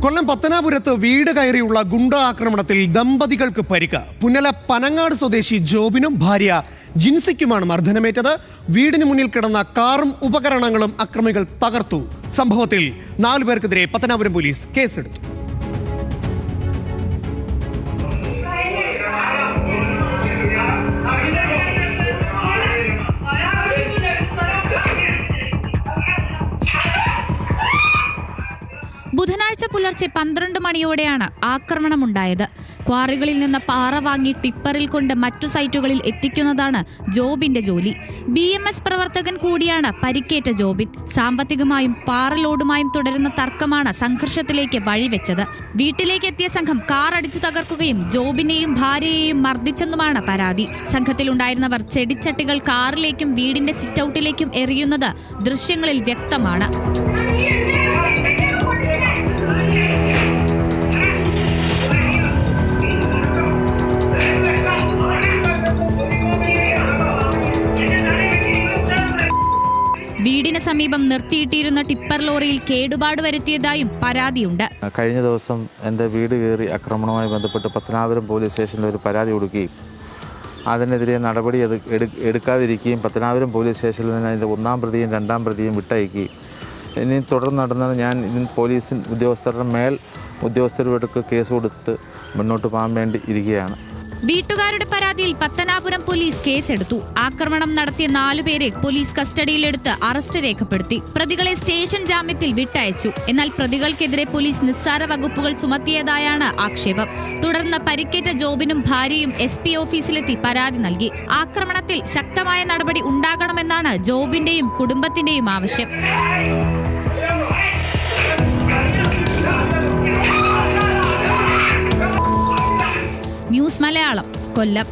കൊല്ലം പത്തനാപുരത്ത് വീട് കയറിയുള്ള ഗുണ്ടാ ആക്രമണത്തിൽ ദമ്പതികൾക്ക് പരിക്ക്. പുന്നല പനങ്ങാട് സ്വദേശി ജോബിനും ഭാര്യ ജിൻസിക്കുമാണ് മർദ്ദനമേറ്റത്. വീടിന് മുന്നിൽ കിടന്ന കാറും ഉപകരണങ്ങളും അക്രമികൾ തകർത്തു. സംഭവത്തിൽ 4 പേർക്കെതിരെ പത്തനാപുരം പോലീസ് കേസെടുത്തു. ബുധനാഴ്ച പുലർച്ചെ 12 മണിയോടെയാണ് ആക്രമണമുണ്ടായത്. ക്വാറികളിൽ നിന്ന് പാറ വാങ്ങി ടിപ്പറിൽ കൊണ്ട് മറ്റു സൈറ്റുകളിൽ എത്തിക്കുന്നതാണ് ജോബിന്റെ ജോലി. BMS പ്രവർത്തകൻ കൂടിയാണ് പരിക്കേറ്റ ജോബിൻ. സാമ്പത്തികമായും പാറ ലോഡുമായും തുടരുന്ന തർക്കമാണ് സംഘർഷത്തിലേക്ക് വഴിവെച്ചത്. വീട്ടിലേക്ക് എത്തിയ സംഘം കാർ അടിച്ചു തകർക്കുകയും ജോബിനെയും ഭാര്യയെയും മർദ്ദിച്ചെന്നുമാണ് പരാതി. സംഘത്തിലുണ്ടായിരുന്നവർ ചെടിച്ചട്ടികൾ കാറിലേക്കും വീടിന്റെ സിറ്റൌട്ടിലേക്കും എറിയുന്നത് ദൃശ്യങ്ങളിൽ വ്യക്തമാണ്. വീടിന് സമീപം നിർത്തിയിട്ടിരുന്ന ടിപ്പർ ലോറിയിൽ കേടുപാട് വരുത്തിയതായും പരാതിയുണ്ട്. കഴിഞ്ഞ ദിവസം എൻ്റെ വീട് കയറി ആക്രമണവുമായി ബന്ധപ്പെട്ട് പത്തനാപുരം പോലീസ് സ്റ്റേഷനിൽ ഒരു പരാതി കൊടുക്കുകയും അതിനെതിരെ നടപടി എടുക്കാതിരിക്കുകയും പത്തനാപുരം പോലീസ് സ്റ്റേഷനിൽ നിന്ന് അതിൻ്റെ 1-ാം പ്രതിയും 2-ാം പ്രതിയും വിട്ടയക്കുകയും ഇനി തുടർന്ന് നടന്നത് ഞാൻ പോലീസ് ഉദ്യോഗസ്ഥരുടെ മേൽ ഉദ്യോഗസ്ഥരുമായിട്ട് കേസ് കൊടുത്ത് മുന്നോട്ട് പോകാൻ വേണ്ടി ഇരിക്കുകയാണ്. വീട്ടുകാരുടെ പരാതിയിൽ പത്തനാപുരം പോലീസ് കേസെടുത്തു. ആക്രമണം നടത്തിയ 4 പേരെ പോലീസ് കസ്റ്റഡിയിലെടുത്ത് അറസ്റ്റ് രേഖപ്പെടുത്തി. പ്രതികളെ സ്റ്റേഷൻ ജാമ്യത്തിൽ വിട്ടയച്ചു. എന്നാൽ പ്രതികൾക്കെതിരെ പോലീസ് നിസ്സാര വകുപ്പുകൾ ചുമത്തിയതായാണ് ആക്ഷേപം. തുടർന്ന് പരിക്കേറ്റ ജോബിനും ഭാര്യയും SP ഓഫീസിലെത്തി പരാതി നൽകി. ആക്രമണത്തിൽ ശക്തമായ നടപടി ഉണ്ടാകണമെന്നാണ് ജോബിന്റെയും കുടുംബത്തിന്റെയും ആവശ്യം. ന്യൂസ് മലയാളം, കൊല്ലം.